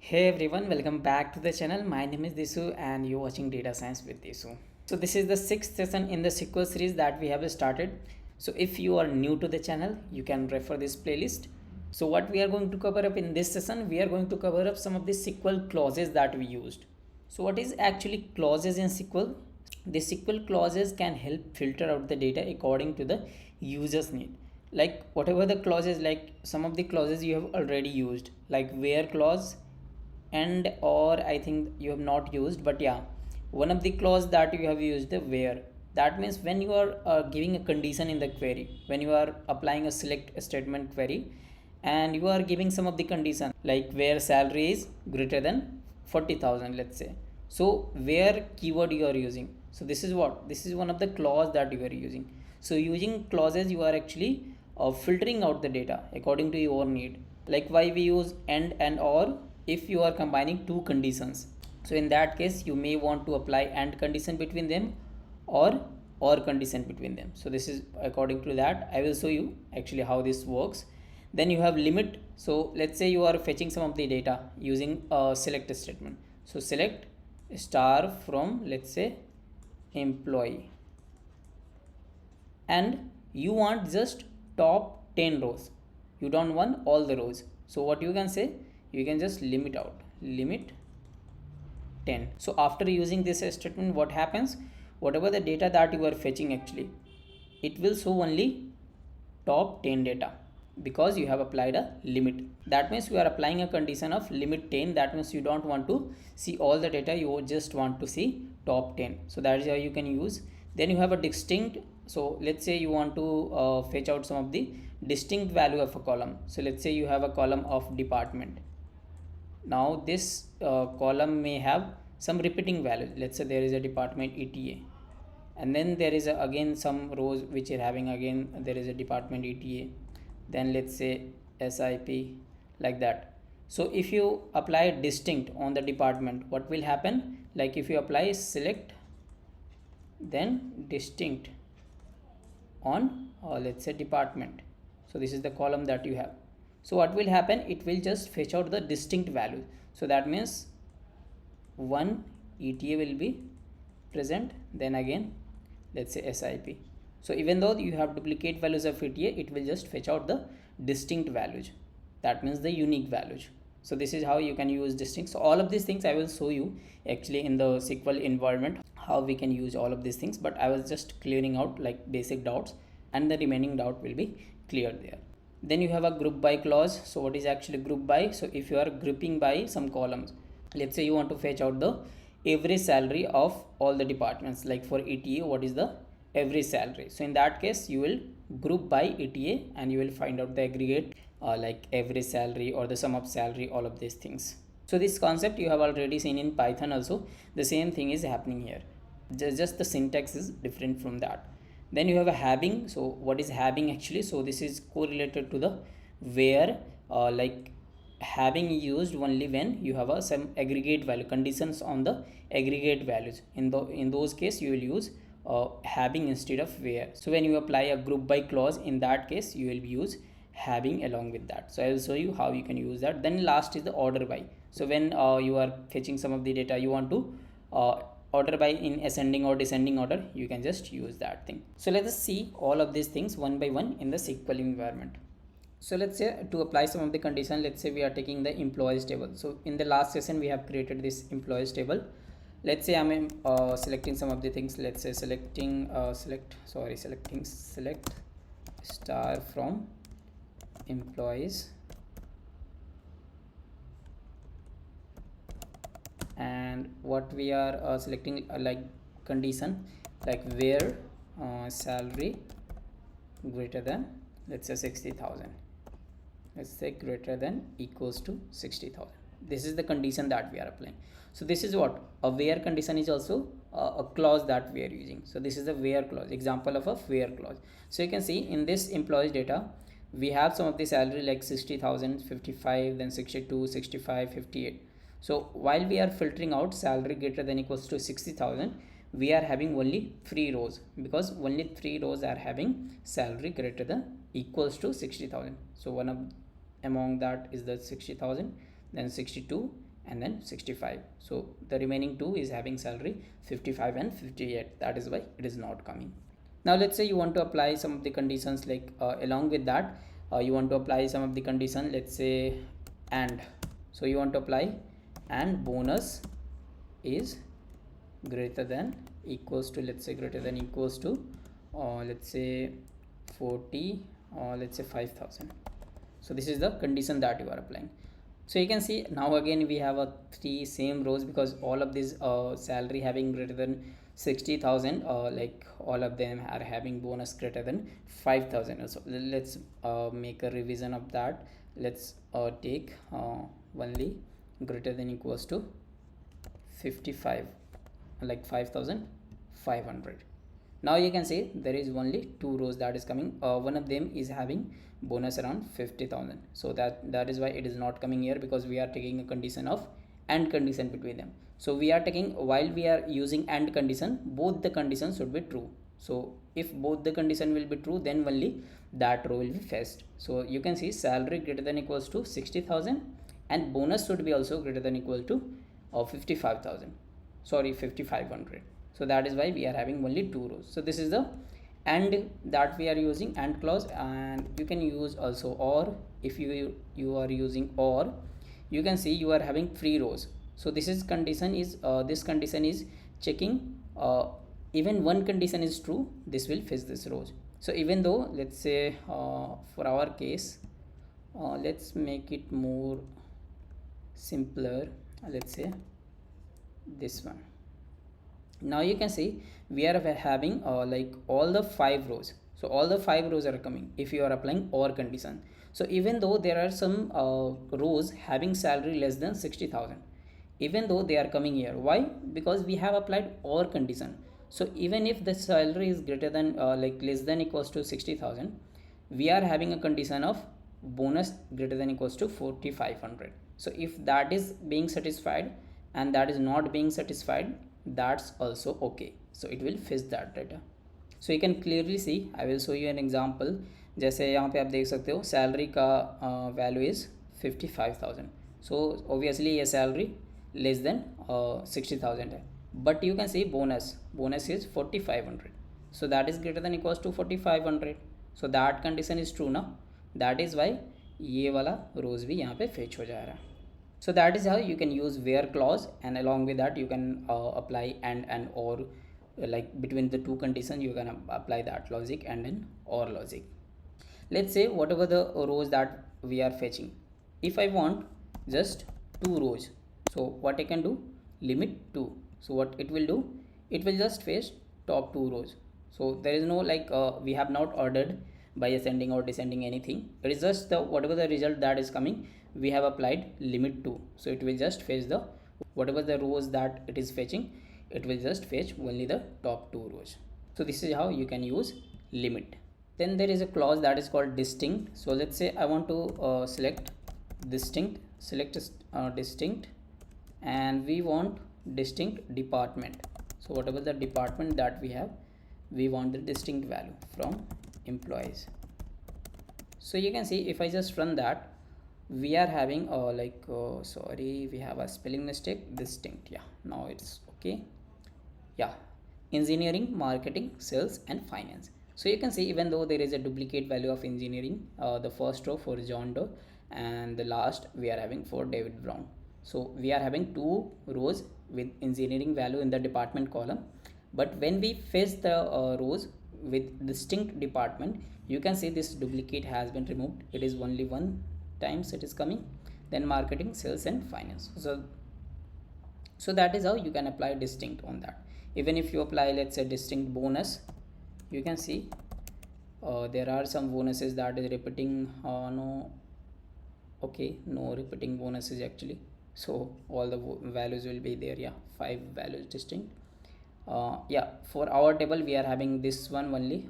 Hey everyone, welcome back to the channel. My name is Disu and you're watching Data Science with Disu. So this is the sixth session in the SQL series that we have started. So if you are new to the channel, you can refer this playlist. So what we are going to cover up in this session, we are going to cover up some of the SQL clauses that we used. So what is actually clauses in SQL? The SQL clauses can help filter out the data according to the user's need. Like whatever the clauses, like some of the clauses you have already used, like where clause, and or I think you have not used, but yeah, one of the clause that you have used, the where. That means when you are giving a condition in the query, when you are applying a select statement query and you are giving some of the condition like where salary is greater than 40,000, let's say. So where keyword you are using, so this is one of the clause that you are using. So using clauses you are actually filtering out the data according to your need. Like why we use and or, if you are combining two conditions. So in that case you may want to apply and condition between them or condition between them. So this is according to that. I will show you actually how this works. Then you have limit. So let's say you are fetching some of the data using a select statement. So select star from, let's say, employee, and you want just top 10 rows, you don't want all the rows. So what you can say, you can just limit out, limit 10. So after using this statement, what happens, whatever the data that you are fetching, actually it will show only top 10 data, because you have applied a limit. That means you are applying a condition of limit 10. That means you don't want to see all the data, you just want to see top 10. So that is how you can use. Then you have a distinct. So let's say you want to fetch out some of the distinct value of a column. So let's say you have a column of department. Now this column may have some repeating values. Let's say there is a department ETA, and then there is again some rows which are having, again there is a department ETA, then let's say SIP, like that. So if you apply distinct on the department, what will happen, like if you apply select then distinct on let's say department, so this is the column that you have. So what will happen, it will just fetch out the distinct value. So that means one ETA will be present, then again let's say SIP. So even though you have duplicate values of ETA, it will just fetch out the distinct values, that means the unique values. So this is how you can use distinct. So all of these things I will show you actually in the SQL environment, how we can use all of these things, but I was just clearing out like basic doubts, and the remaining doubt will be cleared there. Then you have a group by clause. So what is actually group by? So if you are grouping by some columns, let's say you want to fetch out the average salary of all the departments, like for ETA, what is the average salary? So in that case you will group by ETA and you will find out the aggregate like average salary or the sum of salary, all of these things. So this concept you have already seen in Python also. The same thing is happening here, just the syntax is different from that. Then you have a having. So what is having actually? So this is correlated to the where, like having used only when you have some aggregate value conditions on the aggregate values. In those case you will use having instead of where. So when you apply a group by clause, in that case you will use having along with that. So I will show you how you can use that. Then last is the order by. So when you are fetching some of the data, you want to order by in ascending or descending order, you can just use that thing. So let us see all of these things one by one in the SQL environment. So let's say to apply some of the condition, let's say we are taking the employees table. So in the last session we have created this employees table. Let's say I'm selecting some of the things. Let's say selecting select star from employees, and what we are selecting like condition, like where salary greater than, let's say 60,000, let's say greater than equals to 60,000. This is the condition that we are applying. So this is what a where condition is, also a clause that we are using. So this is the where clause, example of a where clause. So you can see in this employees data we have some of the salary like 60,000, 55, then 62, 65, 58. So while we are filtering out salary greater than equals to 60,000, we are having only 3 rows, because only 3 rows are having salary greater than equals to 60,000. So one of among that is the 60,000, then 62, and then 65. So the remaining two is having salary 55 and 58. That is why it is not coming. Now let's say you want to apply some of the conditions, like along with that you want to apply some of the condition, let's say and. So you want to apply and bonus is greater than equals to, let's say greater than equals to let's say 40 or let's say 5,000. So this is the condition that you are applying. So you can see now again we have a three same rows, because all of these salary having greater than 60,000, like all of them are having bonus greater than 5,000. So let's make a revision of that. Let's take only greater than equals to 55, like 5,500. Now you can see there is only two rows that is coming. One of them is having bonus around 50,000. So that is why it is not coming here, because we are taking a condition of and condition between them. So we are taking, while we are using and condition, both the conditions should be true. So if both the condition will be true, then only that row will be fetched. So you can see salary greater than equals to 60,000 and bonus should be also greater than equal to 55,000, sorry 5,500. So that is why we are having only two rows. So this is the and that we are using and clause. And you can use also or. If you are using or, you can see you are having three rows. So this is condition is this condition is checking even one condition is true, this will fetch this rows. So even though, let's say for our case, let's make it more simpler, let's say this one. Now you can see we are having like all the five rows. So all the five rows are coming if you are applying or condition. So even though there are some rows having salary less than 60,000, even though they are coming here, why? Because we have applied or condition. So even if the salary is greater than like less than equals to 60,000, we are having a condition of bonus greater than equals to 4,500. So if that is being satisfied and that is not being satisfied, that's also okay. So it will fetch that data. So you can clearly see, I will show you an example. जैसे यहाँ पे आप देख सकते हो salary का value is 55,000. So obviously ये salary less than 60,000 है. But you can see bonus is 4,500. So that is greater than equals to 4,500. So that condition is true ना. दैट इज़ वाई ये वाला रोज़ भी यहाँ पे फेच हो जा रहा है. So that is how you can use where clause, and along with that you can apply and or, like between the two conditions you can apply that logic and an or logic. Let's say whatever the rows that we are fetching, if I want just two rows, so what I can do, limit 2. So what it will do, it will just fetch top two rows. So there is no like we have not ordered by ascending or descending anything. It is just the whatever the result that is coming, we have applied limit 2. So it will just fetch the whatever the rows that it is fetching, it will just fetch only the top two rows. So this is how you can use limit. Then there is a clause that is called distinct. So let's say I want to select distinct, distinct, and we want distinct department. So whatever the department that we have, we want the distinct value from employees. So you can see if I just run that, we are having sorry, we have a spelling mistake. Distinct, yeah, now it's okay. Yeah, engineering, marketing, sales and finance. So you can see even though there is a duplicate value of engineering, the first row for John Doe and the last we are having for David Brown. So we are having two rows with engineering value in the department column, but when we fetch the rows with distinct department, you can see this duplicate has been removed. It is only one times it is coming, then marketing, sales and finance. So that is how you can apply distinct on that. Even if you apply, let's say, distinct bonus, you can see there are some bonuses that is repeating. No repeating bonuses actually. So all the values will be there. Yeah, 5 values distinct. Yeah, for our table we are having this one only,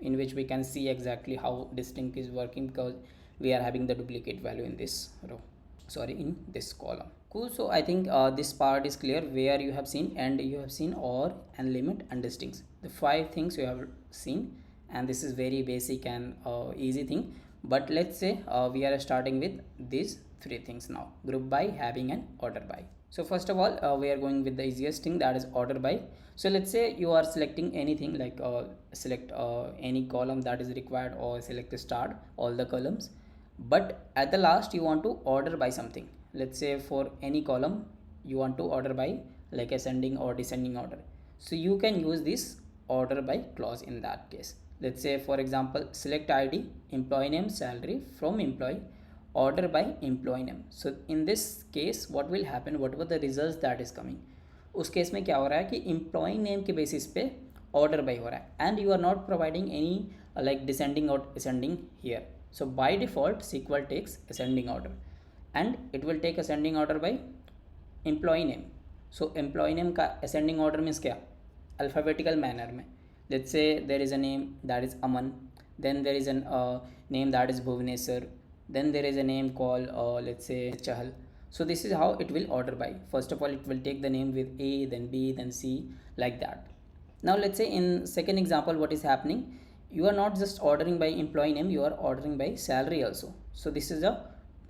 in which we can see exactly how distinct is working, because we are having the duplicate value in this row, sorry, in this column. Cool. So I think this part is clear, where you have seen and you have seen or and limit and distinct, the 5 things you have seen, and this is very basic and easy thing. But let's say we are starting with these three things now: group by, having, and order by. So first of all, we are going with the easiest thing, that is order by. So let's say you are selecting anything, like select any column that is required, or select start all the columns, but at the last you want to order by something. Let's say for any column you want to order by like ascending or descending order, so you can use this order by clause in that case. Let's say for example, select id, employee name, salary from employee, order by employee name. So in this case what will happen, whatever the results that is coming, उस case में क्या हो रहा है कि employee name के basis पे order by हो रहा है, and you are not providing any like descending or ascending here. So by default SQL takes ascending order, and it will take ascending order by employee name. So employee name का ascending order means क्या, alphabetical manner में. Let's say there is a name that is Aman, then there is an name that is Bhubaneswar, then there is a name called let's say Chahal. So this is how it will order by. First of all it will take the name with A, then B, then C, like that. Now let's say in second example what is happening, you are not just ordering by employee name, you are ordering by salary also. So this is a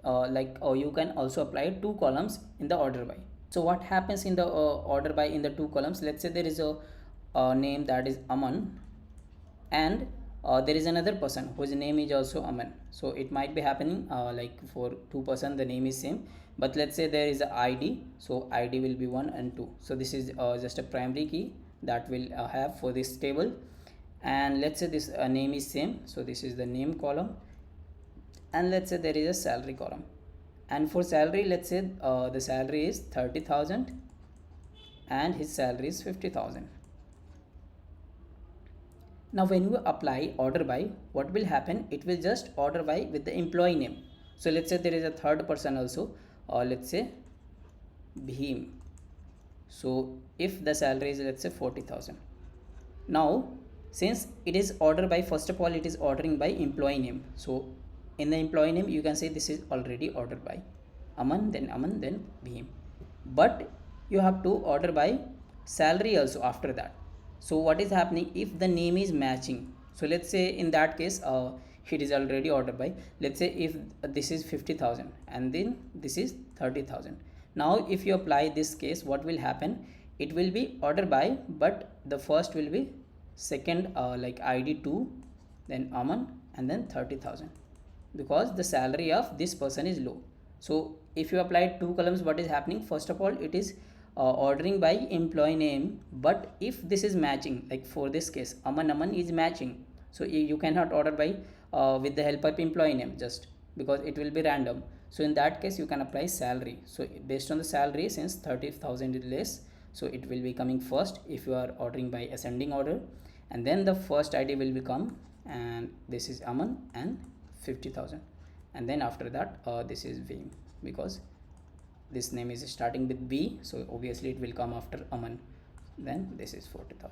you can also apply two columns in the order by. So what happens in the order by in the two columns, let's say there is a name that is Aman, and there is another person whose name is also Aman. So it might be happening like for two person the name is same, but let's say there is a id, so id will be 1 and 2. So this is just a primary key that will have for this table. And let's say this name is same, so this is the name column, and let's say there is a salary column, and for salary let's say the salary is 30,000 and his salary is 50,000. Now when you apply order by, what will happen, it will just order by with the employee name. So let's say there is a third person also, or let's say Bhim. So if the salary is let's say 40,000, now since it is order by, first of all it is ordering by employee name, so in the employee name you can say this is already ordered by Aman, then Bhim, but you have to order by salary also after that. So what is happening, if the name is matching, so let's say in that case it is already ordered by. Let's say if this is 50,000 and then this is 30,000, now if you apply this case, what will happen, it will be ordered by, but the first will be second like id 2, then Aman, and then 30,000, because the salary of this person is low. So if you apply two columns, what is happening, first of all it is ordering by employee name, but if this is matching, like for this case Aman is matching, so you cannot order by with the help of employee name, just because it will be random. So in that case you can apply salary. So based on the salary, since 30,000 is less, so it will be coming first if you are ordering by ascending order, and then the first id will become, and this is Aman and 50,000, and then after that this is Vim, because this name is starting with B, so obviously it will come after Aman, then this is 40,000.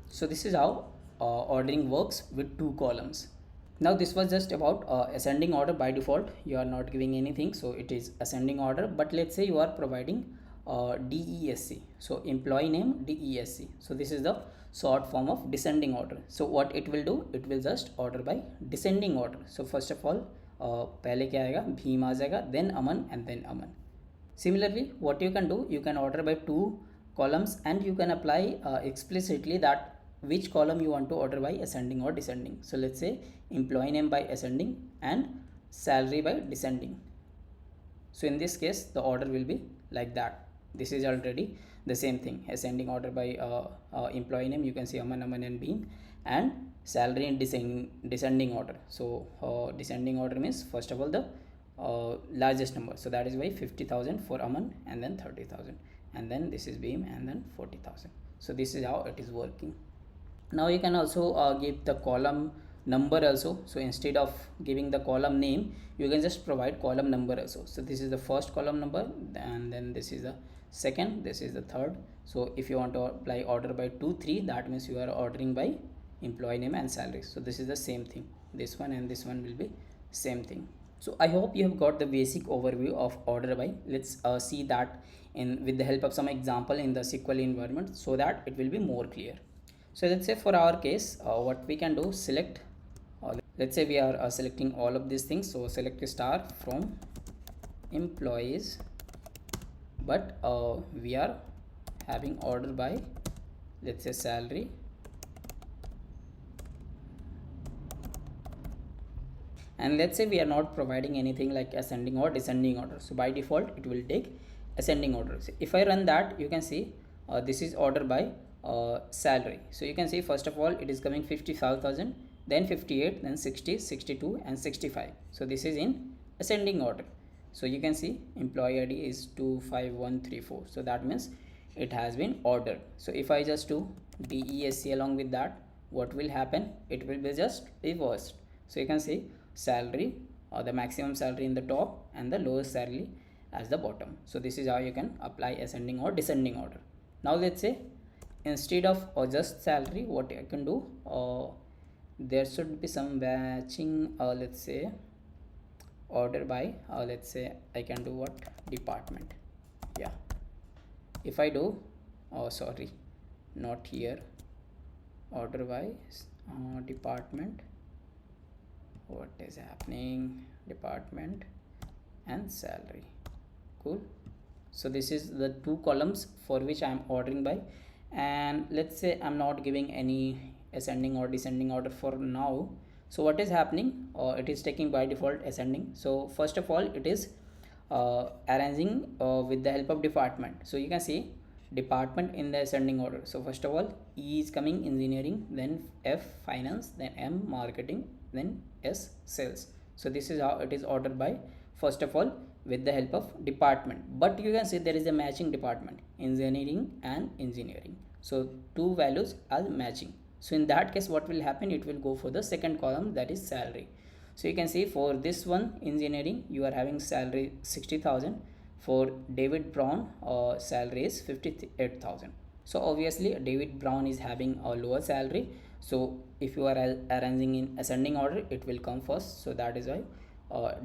So this is how ordering works with two columns. Now this was just about ascending order. By default you are not giving anything, so it is ascending order, but let's say you are providing DESC, so employee name DESC, so this is the short form of descending order. So what it will do, it will just order by descending order. So first of all पहले क्या आएगा, भीम आ जाएगा, then Aman, and then Aman. Similarly what you can do, you can order by two columns, and you can apply explicitly that which column you want to order by ascending or descending. So let's say employee name by ascending and salary by descending. So in this case the order will be like that. This is already the same thing, ascending order by employee name, you can see Aman and Bhim, and salary in descending order. So descending order means first of all the largest number, so that is why 50,000 for Aman, and then 30,000, and then this is Bhim, and then 40,000. So this is how it is working. Now you can also give the column number also. So instead of giving the column name, you can just provide column number also. So this is the first column number, and then this is the second, this is the third. So if you want to apply order by 2, 3, that means you are ordering by employee name and salary. So this is the same thing, this one and this one will be same thing. So I hope you have got the basic overview of order by. Let's see that in with the help of some example in the SQL environment, so that it will be more clear. So let's say for our case what we can do, select let's say we are selecting all of these things, so select a star from employees, but we are having order by, let's say, salary, and let's say we are not providing anything like ascending or descending order, so by default it will take ascending order. So if I run that, you can see this is order by salary. So you can see first of all it is coming 55,000, then 58, then 60, 62 and 65. So this is in ascending order. So you can see employee ID is 25134, so that means it has been ordered. So if I just do DESC along with that, what will happen? It will be just reversed. So you can see salary or the maximum salary in the top and the lowest salary as the bottom. So this is how you can apply ascending or descending order. Now let's say instead of just salary, what I can do, there should be some matching, let's say order by, let's say I can do what, department. Yeah, if I do, sorry, not here, order by department, what is happening, department and salary. Cool. So this is the two columns for which I am ordering by, and let's say I'm not giving any ascending or descending order for now. So what is happening, it is taking by default ascending. So first of all it is arranging with the help of department. So you can see department in the ascending order. So first of all E is coming engineering, then F finance, then M marketing, then S sales. So this is how it is ordered by, first of all with the help of department. But you can see there is a matching department, engineering and engineering. So two values are matching. So in that case what will happen, it will go for the second column, that is salary. So you can see for this one engineering you are having salary 60,000, for David Brown salary is 58,000. So obviously David Brown is having a lower salary, so if you are arranging in ascending order it will come first. So that is why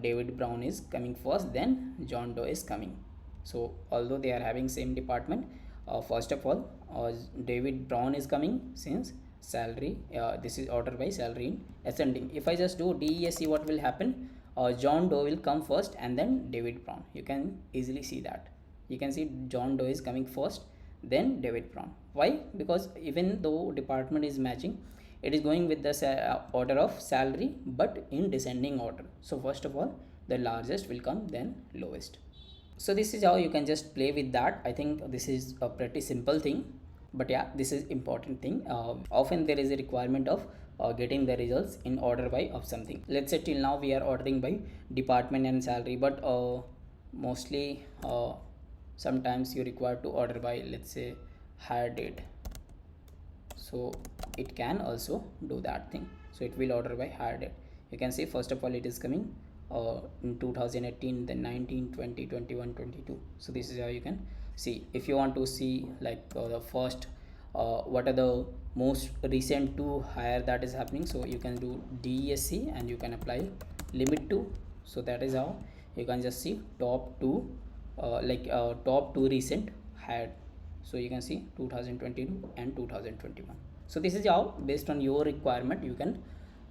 David Brown is coming first, then John Doe is coming. So although they are having same department, first of all David Brown is coming since salary, this is order by salary in ascending. If I just do DESC, what will happen, John Doe will come first and then David Brown. You can easily see that. You can see John Doe is coming first, then David Brown. Why? Because even though department is matching, it is going with the order of salary but in descending order. So first of all the largest will come, then lowest. So this is how you can just play with that. I think this is a pretty simple thing, but yeah, this is important thing. Often there is a requirement of getting the results in order by of something. Let's say till now we are ordering by department and salary, but mostly sometimes you require to order by, let's say, hire date. So it can also do that thing. So it will order by hire date. You can see first of all it is coming in 2018, then 19, 20, 21, 22. So this is how you can see. If you want to see like the first what are the most recent two hire that is happening, so you can do DESC and you can apply limit to. So that is how you can just see top two top two recent hired. So you can see 2022 and 2021. So this is how based on your requirement you can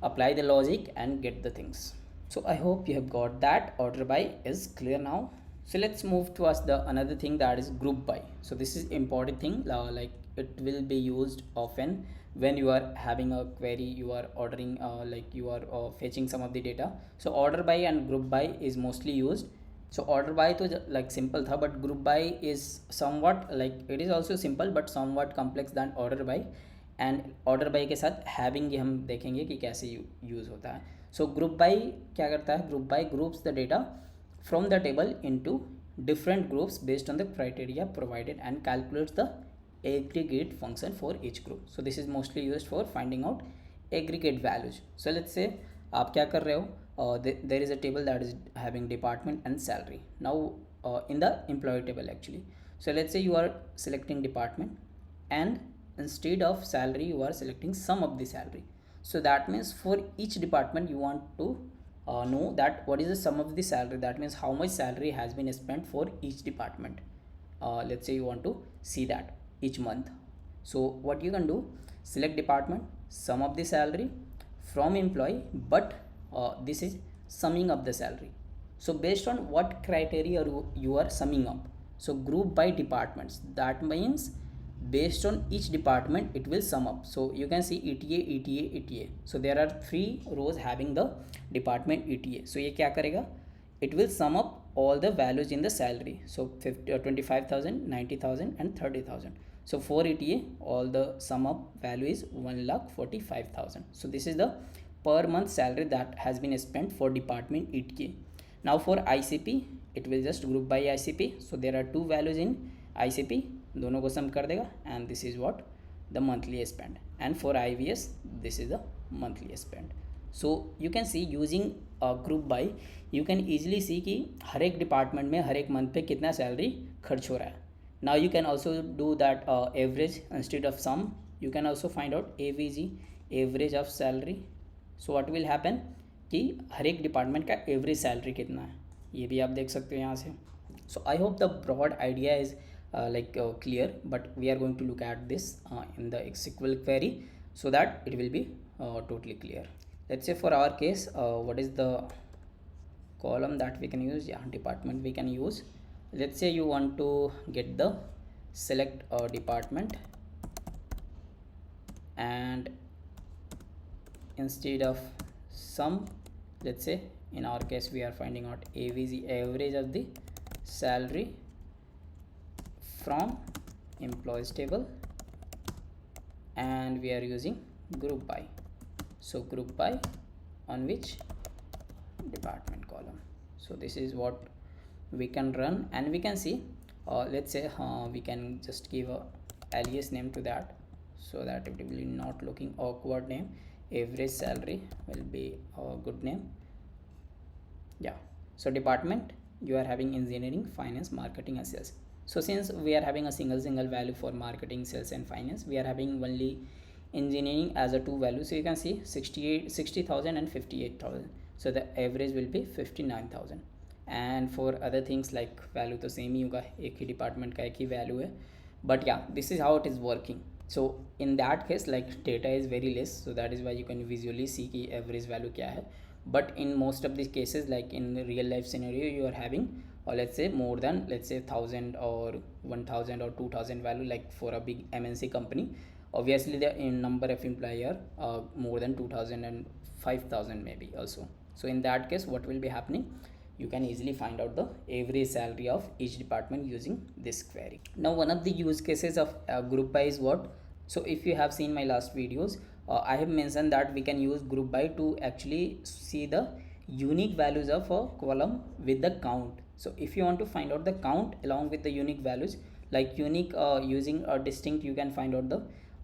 apply the logic and get the things. So I hope you have got that. Order by is clear now. So let's move towards the another thing, that is group by. So this is important thing, like it will be used often when you are having a query, you are ordering like you are fetching some of the data. So order by and group by is mostly used. So order by to like simple tha, but group by is somewhat like it is also simple but somewhat complex than order by. And order by के साथ having ये हम देखेंगे कि कैसे use होता है. So group by क्या करता है, group by groups the data from the table into different groups based on the criteria provided and calculates the aggregate function for each group. So this is mostly used for finding out aggregate values. So let's say आप क्या कर रहे हो, there is a table that is having department and salary. Now in the employee table actually, so let's say you are selecting department and instead of salary you are selecting sum of the salary. So that means for each department you want to know that what is the sum of the salary, that means how much salary has been spent for each department. Let's say you want to see that each month. So what you can do, select department, sum of the salary from employee, but this is summing up the salary. So based on what criteria you are summing up, so group by departments, that means based on each department it will sum up. So you can see ETA, ETA, ETA. So there are 3 rows having the department ETA. So ये क्या करेगा, it will sum up all the values in the salary. So 25,000, 90,000 and 30,000. So for ETA all the sum up value is 1,45,000. So this is the per month salary that has been spent for department ETA. Now for ICP it will just group by ICP. So there are 2 values in ICP, दोनों को sum कर देगा, and this is what the monthly spend. And for IVS this is the monthly spend. So you can see using group by you can easily see कि हर एक department में हर एक month पे कितना सैलरी खर्च हो रहा है. Now you can also do that average instead of sum. You can also find out AVG, average of salary. So what will happen कि हर एक डिपार्टमेंट का एवरेज सैलरी कितना है ये भी आप देख सकते हो यहाँ से. So I hope the broad idea is clear, but we are going to look at this in the SQL query so that it will be totally clear. Let's say for our case, what is the column that we can use? Yeah, department we can use. Let's say you want to get the select department, and instead of sum, let's say in our case we are finding out AVG, average of the salary from employees table, and we are using group by. So group by on which department column. So this is what we can run, and we can see let's say we can just give a alias name to that so that it will be not looking awkward name. Average salary will be a good name. Yeah, so department you are having engineering, finance, marketing and sales. So since we are having a single value for marketing, sales and finance, we are having only engineering as a 2 value. So you can see 60,000 and 58,000. So the average will be 59,000. And for other things like value तो same ही होगा, एक ही department का एक ही value है. But yeah, this is how it is working. So in that case like data is very less, so that is why you can visually see कि average value क्या है. But in most of these cases, like in the real life scenario, you are having or let's say more than, let's say 1,000 or 1,000 or 2,000 value, like for a big MNC company. Obviously the number of employee are more than 2,000 and 5,000 maybe also. So in that case what will be happening, you can easily find out the average salary of each department using this query. Now one of the use cases of group by is what? So if you have seen my last videos, I have mentioned that we can use group by to actually see the unique values of a column with the count. So if you want to find out the count along with the unique values, like unique using a distinct, you can find out the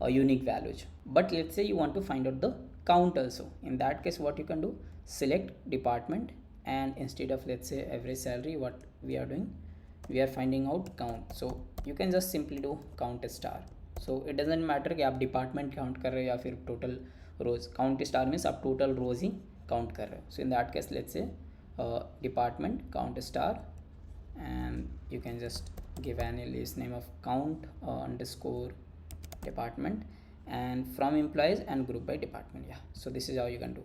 unique values. But let's say you want to find out the count also. In that case what you can do, select department, and instead of let's say average salary, what we are doing, we are finding out count. So you can just simply do count star. So it doesn't matter कि आप department count कर रहे हो या फिर total rows. Count star means आप total rows ही count कर रहे हो. So in that case let's say department count star, and you can just give an alias name of count underscore department, and from employees and group by department. Yeah, so this is how you can do.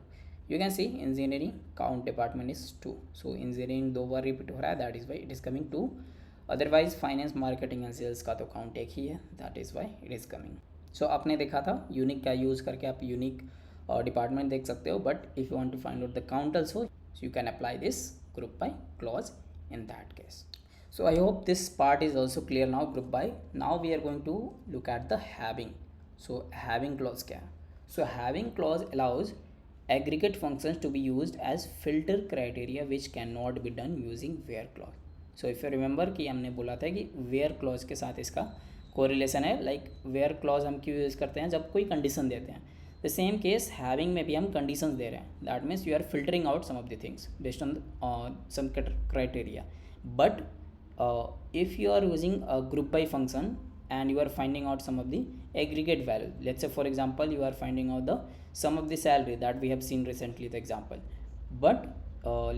You can see engineering count department is 2. So engineering 2 bar repeat हो रहा है, that is why it is coming 2. Otherwise finance, marketing and sales का तो count एक ही है, that is why it is coming. So आपने देखा था यूनिक का यूज़ करके आप यूनिक डिपार्टमेंट देख सकते हो. But if you want to find out the count also, you can apply this group by clause in that case. So I hope this part is also clear now, group by. Now we are going to look at the having. So having clause क्या है? So having clause allows aggregate functions to be used as filter criteria which cannot be done using where clause. So if you remember कि हमने बोला था कि where clause के साथ इसका कोरिलेशन है. लाइक where clause हम क्यों यूज़ करते हैं, जब कोई कंडीशन देते हैं. द सेम केस हैविंग में भी हम कंडीशंस दे रहे हैं. That means you are filtering out some of the things based on some criteria. But if you are using a group by function and you are finding out some of the aggregate value, let's say for example you are finding out the sum of the salary that we have seen recently the example. But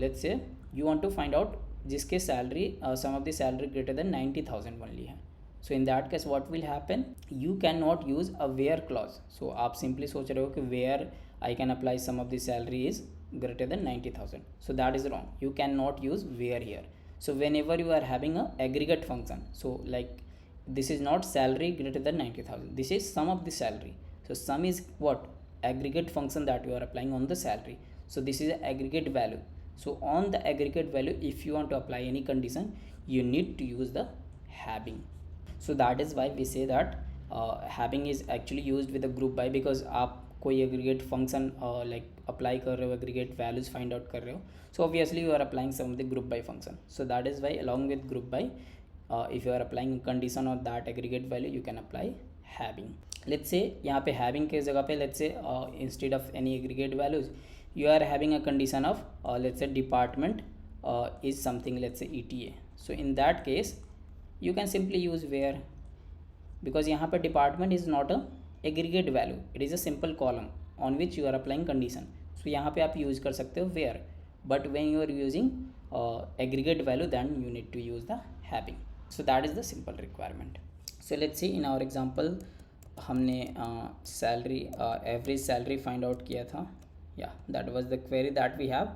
let's say you want to find out जिसके salary sum of the salary greater than 90,000 only है. So in that case what will happen, you cannot use a where clause. So आप simply सोच रहे हो कि where I can apply sum of the salary is greater than 90,000. So that is wrong. You cannot use where here. So whenever you are having a aggregate function, so like this is not salary greater than 90,000, this is sum of the salary. So sum is what? Aggregate function that you are applying on the salary. So this is an aggregate value. So on the aggregate value, if you want to apply any condition, you need to use the having. So that is why we say that having is actually used with a group by, because आप कोई aggregate function like apply कर रहे हो, aggregate values find out कर रहे हो, so obviously you are applying some of the group by function. So that is why along with group by, if you are applying a condition on that aggregate value, you can apply having. Let's say यहाँ पे having के जगह पे let's say instead of any aggregate values, you are having a condition of let's say department is something, let's say ETA. So in that case you can simply use where, because यहाँ पे department is not a aggregate value, it is a simple column on which you are applying condition. So यहाँ पे आप use कर सकते हो where, but when you are using aggregate value, then you need to use the having. So that is the simple requirement. So let's see in our example, हमने salary average salary find out किया था. Yeah, that was the query that we have.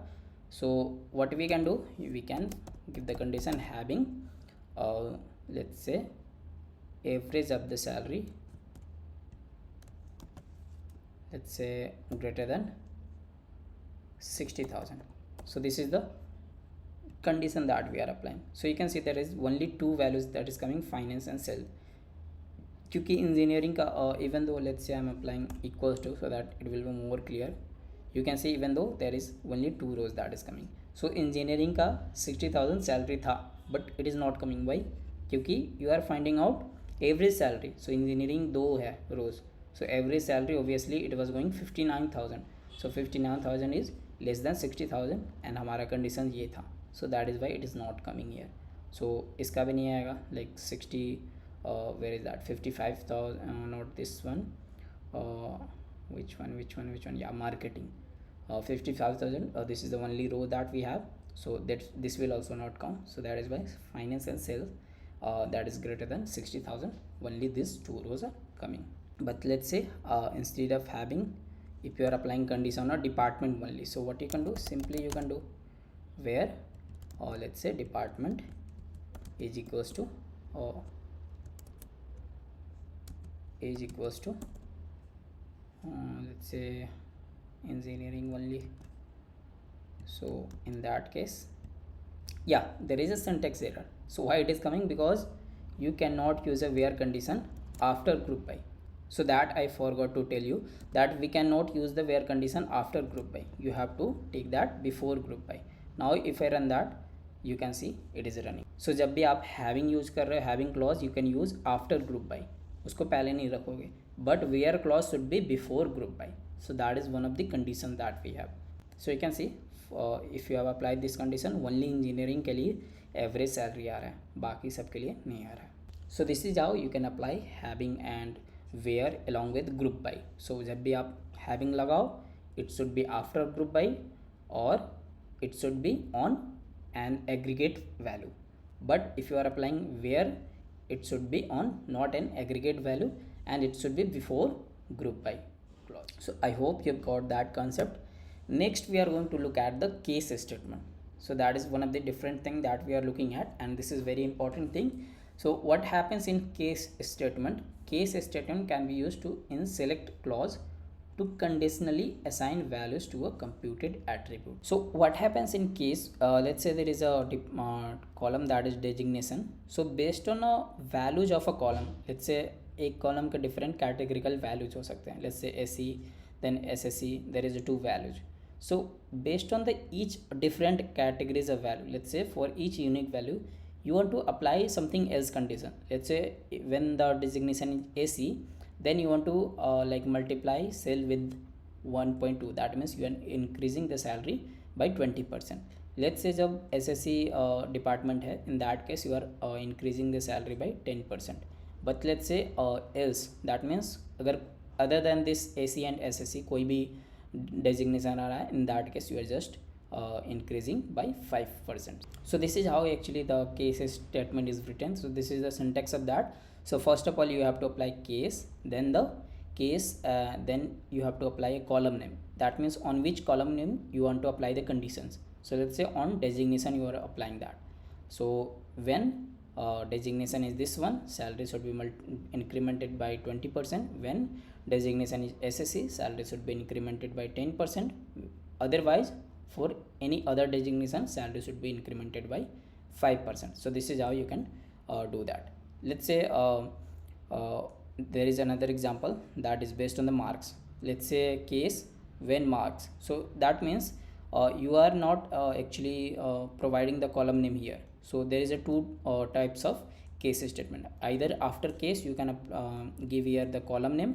So what we can do, we can give the condition having let's say average of the salary, let's say greater than 60,000. So this is the condition that we are applying. So you can see there is only two values that is coming, finance and sales. क्योंकि engineering का even though let's say I am applying equals to, so that it will be more clear, you can see even though there is only two rows that is coming. So engineering का 60,000 salary था, but it is not coming. Why? क्योंकि you are finding out average salary. So engineering दो है rows, so average salary obviously it was going 59,000. So 59,000 is less than 60,000 and हमारा condition ये था. So that is why it is not coming here. So इसका भी नहीं आएगा, like 60 where is that, 55,000 not this one, which one, yeah, marketing, 55,000, this is the only row that we have, so that this will also not count. So that is why finance and sales that is greater than 60,000, only these two rows are coming. But let's say instead of having, if you are applying condition on department only, so what you can do, simply you can do where let's say department is equals to let's say engineering only. So in that case, yeah, there is a syntax error. So why it is coming? Because you cannot use a where condition after group by. So that I forgot to tell you that we cannot use the where condition after group by. You have to take that before group by. Now if I run that, you can see it is running. So जब भी आप having use कर रहे हो, having clause you can use after group by, उसको पहले नहीं रखोगे, but where clause should be before group by. So that is one of the conditions that we have. So you can see if you have applied this condition, only engineering के लिए average salary आ रहा है, बाकी सब के लिए नहीं आ रहा है. So this is how you can apply having and where along with group by. So जब भी आप having लगाओ, it should be after group by or it should be on an aggregate value. But if you are applying where, it should be on not an aggregate value and it should be before group by clause. So I hope you've got that concept. Next we are going to look at the case statement. So that is one of the different thing that we are looking at, and this is very important thing. So what happens in case statement? Case statement can be used to in select clause to conditionally assign values to a computed attribute. So what happens in case, let's say there is a column that is designation. So based on a values of a column, let's say एक column के different categorical values हो सकते हैं. Let's say SE, then SSE, there is a two values. So based on the each different categories of value, let's say for each unique value, you want to apply something else condition. Let's say when the designation is AC, then you want to like multiply cell with 1.2, that means you are increasing the salary by 20%. Let's say जब SSC department है, in that case you are increasing the salary by 10%. But let's say else, that means अगर other than this AC and SSC कोई भी designation आ रहा है, in that case you are just increasing by 5%. So this is how actually the case statement is written. So this is the syntax of that. So first of all you have to apply case, then the case, then you have to apply a column name. That means on which column name you want to apply the conditions. So let's say on designation you are applying that. So when designation is this one, salary should be incremented by 20%. When designation is SSC, salary should be incremented by 10%. Otherwise, for any other designation, salary should be incremented by 5%. So this is how you can do that. Let's say there is another example that is based on the marks. Let's say case when marks. So that means you are not actually providing the column name here. So there is a two types of case statement. Either after case you can give here the column name,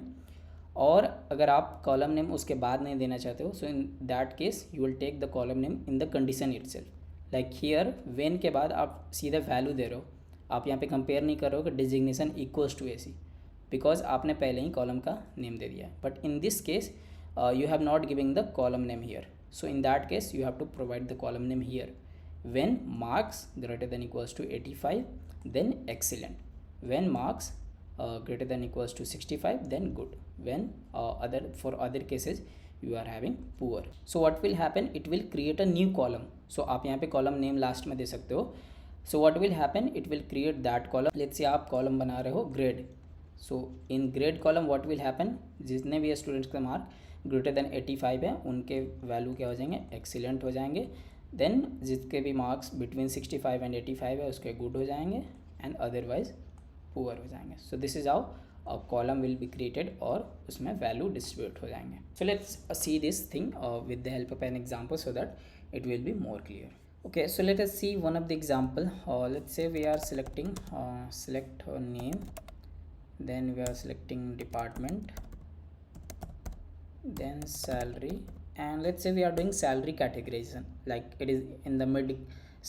और अगर आप column name उसके बाद नहीं देना चाहते हो, so in that case you will take the column name in the condition itself. Like here when के बाद आप सीधा वैल्यू दे रहे हो. आप यहाँ पे कंपेयर नहीं कर रहे हो कि designation equals to AC, because आपने पहले ही कॉलम का नेम दे दिया. But in this case you have not giving the column name here. So in that case you have to provide the column name here. When marks greater than equals to 85, then excellent. When marks greater than equals to 65, then good. When for other cases you are having poor. So what will happen, it will create a new column. So आप यहाँ पे column name last में दे सकते हो. So what will happen, it will create that column. Let's say आप column बना रहे हो grade. So in grade column what will happen, जितने भी स्टूडेंट्स का मार्क ग्रेटर देन 85 है उनके वैल्यू क्या हो जाएंगे, एक्सीलेंट हो जाएंगे. देन जिसके भी मार्क्स बिटवीन 65 एंड 85 है उसके गुड हो जाएंगे, एंड अदरवाइज पुअर हो जाएंगे. सो this is how a column will be created और उसमें वैल्यू डिस्ट्रीब्यूट हो जाएंगे. So let's see this thing with the help of an example so that it will be more clear. Okay, so let us see one of the example. Let's say we are selecting select name, then we are selecting department, then salary, and let's say we are doing salary categorization, like it is in the mid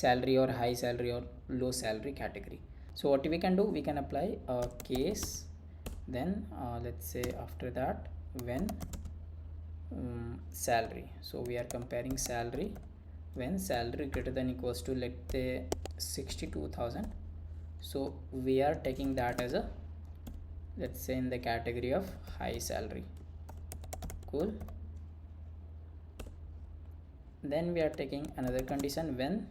salary or high salary or low salary category. So what we can do, we can apply a case, then let's say after that when salary. So we are comparing salary when salary greater than equals to let's say 62,000. So we are taking that as a, let's say in the category of high salary. Cool. Then we are taking another condition when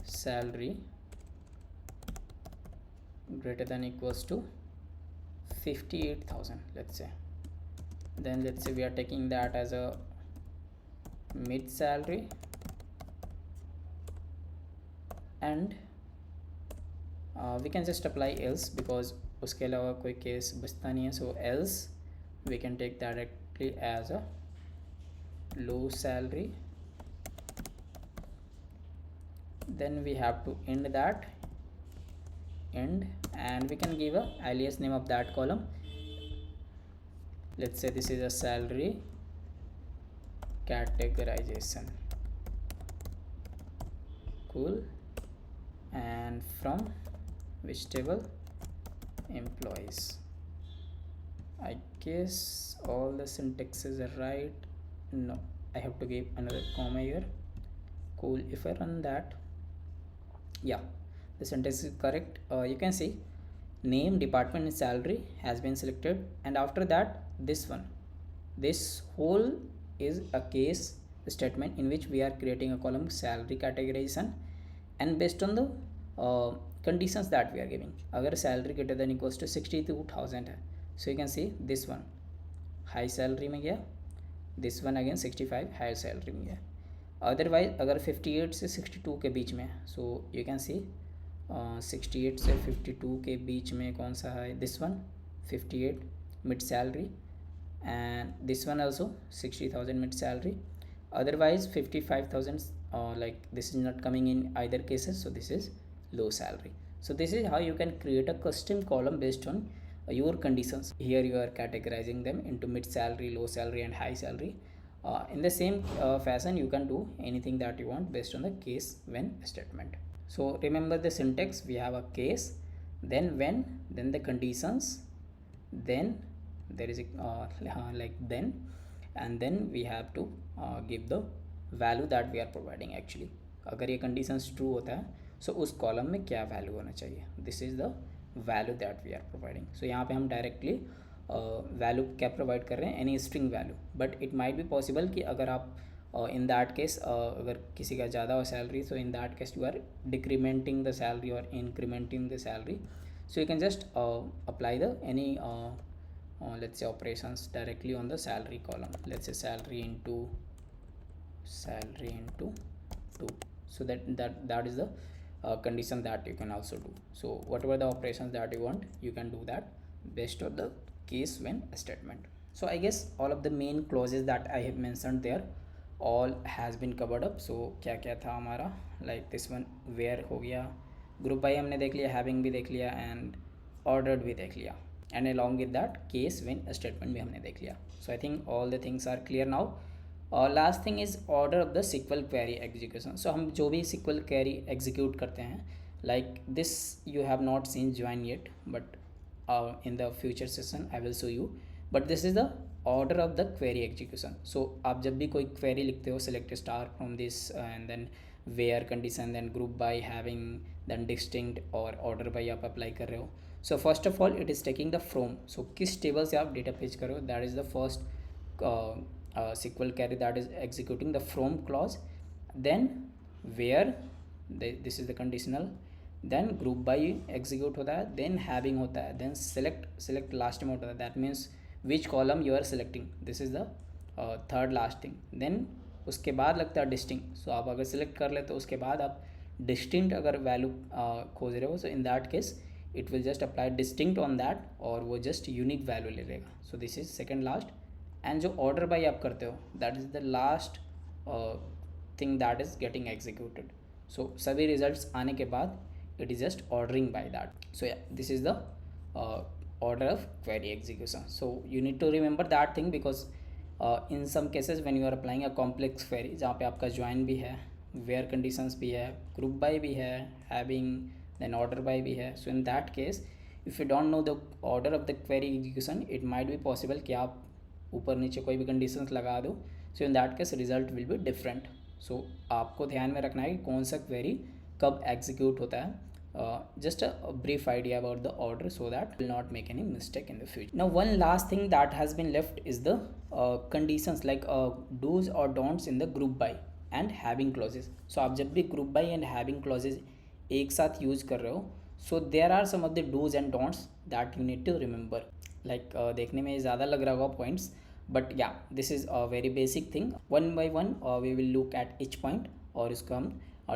salary greater than equals to 58,000, let's say. Then let's say we are taking that as a mid salary, and we can just apply else because उसके अलावा कोई case बचता नहीं है. So else we can take directly as a low salary. Then we have to end that, and we can give a alias name of that column. Let's say this is a salary categorization. Cool. And from which table, employees. I guess all the syntaxes are right. No, I have to give another comma here. Cool. If I run that, yeah, the syntax is correct. You can see name, department, and salary has been selected, and after that this whole is a case statement in which we are creating a column salary categorization, and based on the conditions that we are giving. अगर salary greater than equals to 62,000 है, so you can see this one high salary में गया, this one again 65 high salary में गया. Otherwise अगर 58 से 62 के बीच में है, so you can see 68 से 52 के बीच में कौन सा है, this one 58 mid salary, and this one also 60,000 mid salary. Otherwise 55,000 like this is not coming in either cases, so this is low salary. So this is how you can create a custom column based on your conditions. Here you are categorizing them into mid salary, low salary, and high salary. In the same fashion you can do anything that you want based on the case when statement. So remember the syntax, we have a case, then when, then the conditions, then there is a like then, and then we have to give the value that we are providing. Actually अगर ये conditions true होता है, so उस column में क्या value होना चाहिए, this is the value that we are providing. So यहाँ पे हम डायरेक्टली वैल्यू क्या प्रोवाइड कर रहे हैं, any string value. But it might be possible कि अगर आप इन दैट केस अगर किसी का ज़्यादा हो salary, so in that case you are decrementing the salary और incrementing the salary. So you can just apply the any let's say operations directly on the salary column. Let's say salary into 2. So that is the condition that you can also do. So whatever the operations that you want, you can do that based on the case when statement. So I guess all of the main clauses that I have mentioned there all has been covered up. So क्या क्या था हमारा, like this one where हो गया, group by हमने देख लिया, having भी देख लिया, एंड ऑर्डर्ड भी देख लिया, and along with that case when statement भी हमने देख लिया. So I think all the things are clear now. और last thing is order of the SQL query execution. So हम जो भी सिक्वल क्वेरी एग्जीक्यूट करते हैं, like this you have not seen join yet, but in the future session I will show you. But this is the order of the query execution. So आप जब भी कोई query लिखते हो, select star from this and then where condition, then group by, having, then distinct और order by आप apply कर रहे हो. So first of all it is taking the from. So किस table से आप data fetch कर रहे हो, that is the first SQL query that is executing the from clause. Then where this is the conditional, then group by execute होता है, then having होता है, देन सेलेक्ट लास्ट में होता है, that means which column you are selecting, this is the third last thing. Then उसके बाद लगता है डिस्टिंक्ट. सो आप अगर सेलेक्ट कर ले तो उसके बाद आप डिस्टिंक्ट अगर वैल्यू खोज रहे हो, so in that case it will just apply distinct on that और वो जस्ट यूनिक वैल्यू ले लेगा. So this is second last. And जो ऑर्डर बाई आप करते हो, that is the last thing that is getting executed. So सभी results आने के बाद it is just ordering by that. So yeah, this is the order of query execution. So you need to remember that thing because in some cases when you are applying a complex query जहाँ पे आपका join भी है, where conditions भी है, group by भी है, having, then order by भी है. So in that case if you don't know the order of the query execution, it might be possible कि आप ऊपर नीचे कोई भी conditions लगा दो. So in that case result will be different. So आपको ध्यान में रखना है कि कौन सा query कब execute होता है. Just a brief idea about the order so that will not make any mistake in the future. Now one last thing that has been left is the conditions like do's or don'ts in the group by and having clauses. So आप जब भी group by and having clauses एक साथ use कर रहे हो, so there are some of the do's and don'ts that you need to remember. Like देखने में ज़्यादा लग रहा होगा points, but yeah, this is a very basic thing. One by one we will look at each point और इसको हम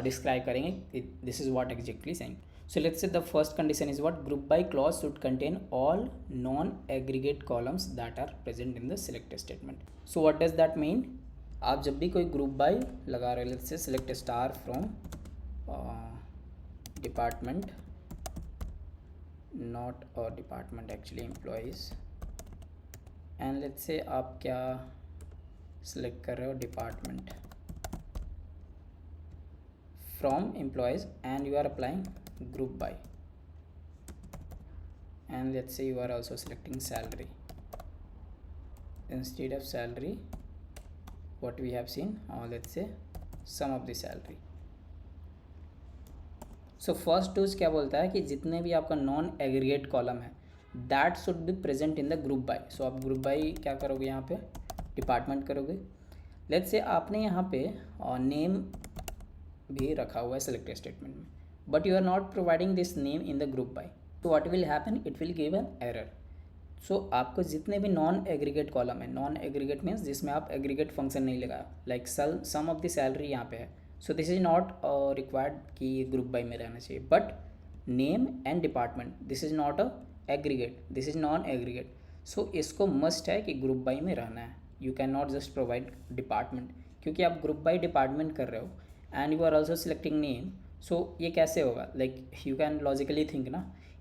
describe करेंगे. This is what exactly saying. So let's say the first condition is what, group by clause should contain all non-aggregate columns that are present in the select statement. So what does that mean? आप जब भी कोई group by लगा रहे हो, let's say select star from department, not a department actually, employees, and let's say आप क्या select कर रहे हो, department from employees, and you are applying group by, and let's say you are also selecting salary. Instead of salary what we have seen, let's say sum of the salary. So first twos क्या बोलता है कि जितने भी आपका non aggregate column है that should be present in the group by. So आप group bye क्या करोगे, यहाँ पे डिपार्टमेंट करोगे. लेट्स से आपने यहाँ पे नेम भी रखा हुआ है सेलेक्ट स्टेटमेंट में, but you are not providing this name in the group by. So what will happen, it will give an error. So आपको जितने भी नॉन एग्रीगेट कॉलम है, नॉन एग्रीगेट मीन्स जिसमें आप एग्रीगेट फंक्शन नहीं लगाया, like sum of the salary यहाँ पे है. So this is not required कि ये ग्रुप बाय में रहना चाहिए. But name and department, this is not a aggregate, this is non aggregate. So इसको मस्ट है कि ग्रुप बाय में रहना है. You can not just provide department, क्योंकि आप ग्रुप बाय डिपार्टमेंट कर रहे हो and you are also selecting name. So ये कैसे होगा, like you can logically think ना,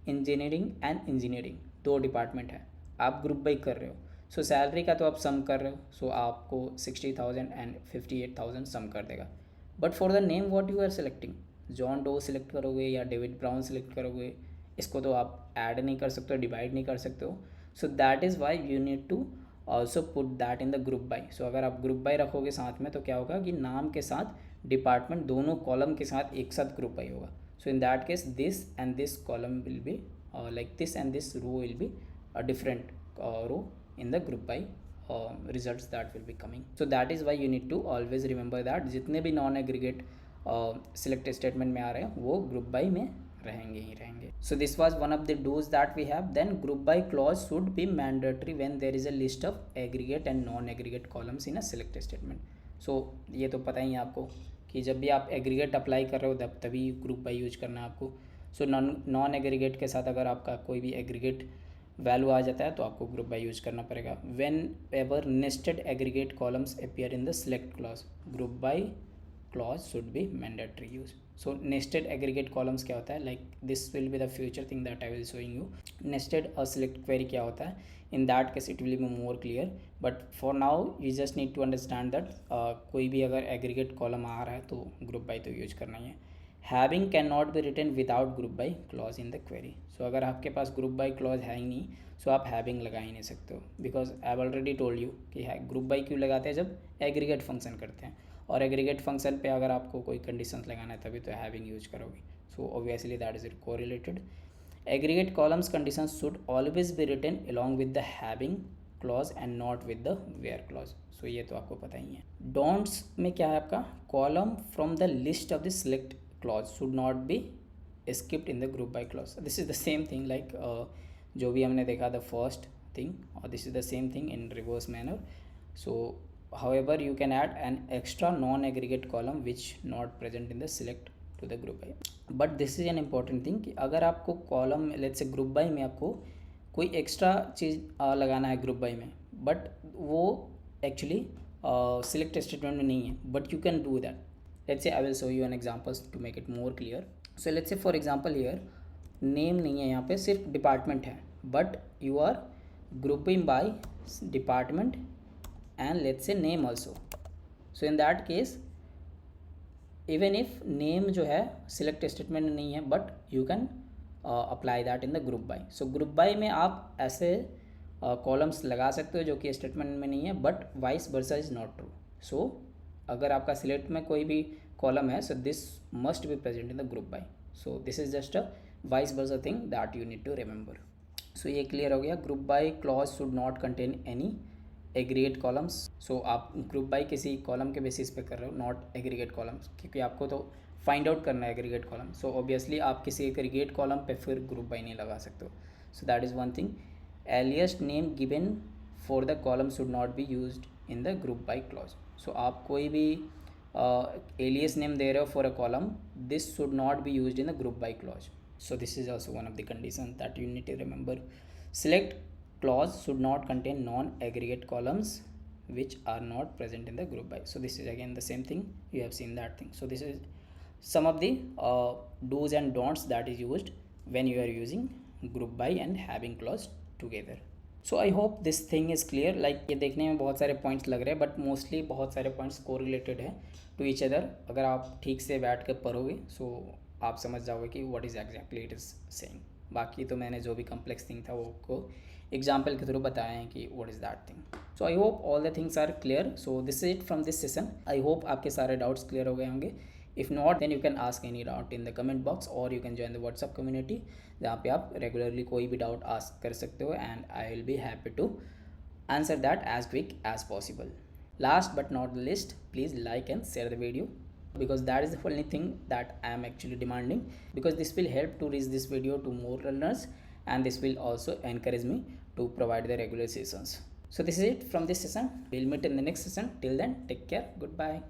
इंजीनियरिंग एंड इंजीनियरिंग दो डिपार्टमेंट है, आप ग्रुप बाई कर रहे हो. सो सैलरी का तो आप सम कर रहे हो, सो आपको 60,000 एंड 58,000 सम कर देगा. But for the name what you are selecting, John Doe select करोगे या डेविड ब्राउन सिलेक्ट करोगे, इसको तो आप ऐड नहीं कर सकते हो, डिवाइड नहीं कर सकते हो. So that is why you need to also put that in the group by. So अगर आप ग्रुप बाई रखोगे साथ में तो क्या होगा कि नाम के साथ डिपार्टमेंट दोनों कॉलम के साथ एक साथ ग्रुप बाई होगा. So in that case this and this column will be like this and this row will be different row in the group by results that will be coming. So that is why you need to always remember that जितने भी non aggregate select statement में आ रहे हैं वो group by में रहेंगे ही रहेंगे. So this was one of the do's that we have. Then group by clause should be mandatory when there is a list of aggregate and non-aggregate columns in a select statement. So ये तो पता ही है आपको कि जब भी आप aggregate apply कर रहे हो तभी ग्रुप बाई यूज करना है आपको. सो नॉन एग्रीगेट के साथ अगर आपका कोई भी एग्रीगेट वैल्यू आ जाता है तो आपको ग्रुप बाई यूज करना पड़ेगा. Whenever nested aggregate columns appear in the select clause, group by clause should be mandatory use. So nested aggregate columns क्या होता है, like this will be the future thing that I will showing you. Nested select query क्या होता है, in that case it will be more clear, but for now you just need to understand that कोई भी अगर aggregate column आ रहा है तो group by तो यूज करना ही है. Having can not be written without group by clause in the query. So अगर आपके पास ग्रुप बाई क्लॉज है ही नहीं सो आप हैविंग लगा ही नहीं सकते हो, because I have already told you कि ग्रुप बाई क्यों लगाते हैं जब एग्रीगेट फंक्शन करते हैं, और एग्रीगेट फंक्शन पे अगर आपको कोई कंडीशंस लगाना है तभी तो हैविंग यूज करोगे. So obviously that is correlated. Aggregate columns conditions should always be written along with the having clause and not with the where clause. So ये तो आपको पता ही है. डोंट्स में क्या है आपका, column from the list of the select clause should not B skipped in the group by clause. This is the same thing like जो भी हमने देखा द फर्स्ट थिंग, और this is the same thing in reverse manner. So however you can add an extra non-aggregate column which not present in the select to the group by. but this is an important thing कि अगर आपको column let's say group by में आपको कोई extra चीज़ लगाना है group by में, बट वो एक्चुअली सिलेक्ट स्टेटमेंट में नहीं है, but you can do that. Let's say I will show you an examples to make it more clear. So let's say for example here name नहीं है, यहाँ पे सिर्फ डिपार्टमेंट है, but you are grouping by department and let's say name also. so in that case even if name जो है select statement में नहीं है, but you can apply that in the group by. so group by में आप ऐसे columns लगा सकते हो जो कि statement में नहीं है, but vice versa is not true. so अगर आपका select में कोई भी column है, so this must be present in the group by. so this is just a vice versa thing that you need to remember. so ये clear हो गया. group by clause should not contain any aggregate columns. So आप group by किसी column के basis पे कर रहे हो, नॉट एग्रीगेट कॉलम्स, क्योंकि आपको तो फाइंड आउट करना है एग्रीगेट कॉलम. सो ऑब्वियसली आप किसी एग्रीगेट कॉलम पे फिर ग्रुप बाई नहीं लगा सकते हो. So that is one thing. Aliased name given for the column should not be used in the group by clause. So आप कोई भी एलियस नेम दे रहे हो for a column, this should not be used in the group by clause. So this is also one of the condition that you need to remember. Select clause should not contain non-aggregate columns which are not present in the group by. so this is again the same thing, you have seen that thing. so this is some of the do's and don'ts that is used when you are using group by and having clause together. so I hope this thing is clear. like ये देखने में बहुत सारे points लग रहे हैं, but mostly बहुत सारे points correlated है to each other. अगर आप ठीक से बैठ कर पढ़ोगे so आप समझ जाओगे कि what is exactly it is saying. बाकी तो मैंने जो भी complex thing था वो को एग्जाम्पल के थ्रू बताए हैं कि what is that thing. So I hope all the things are clear. So this is it from this session. I hope आपके सारे डाउट्स क्लियर हो गए होंगे. If not then you can ask any doubt in the comment box, और you can join the WhatsApp community जहाँ पे आप regularly कोई भी डाउट आस्क कर सकते हो, and I will be happy to answer that as quick as possible. Last but not the list, please like and share the video, because that is the only thing that I am actually demanding, because this will help to reach this video to more learners, and this will also encourage me to provide the regular sessions. So this is it from this session. We'll meet in the next session. Till then, take care. Goodbye.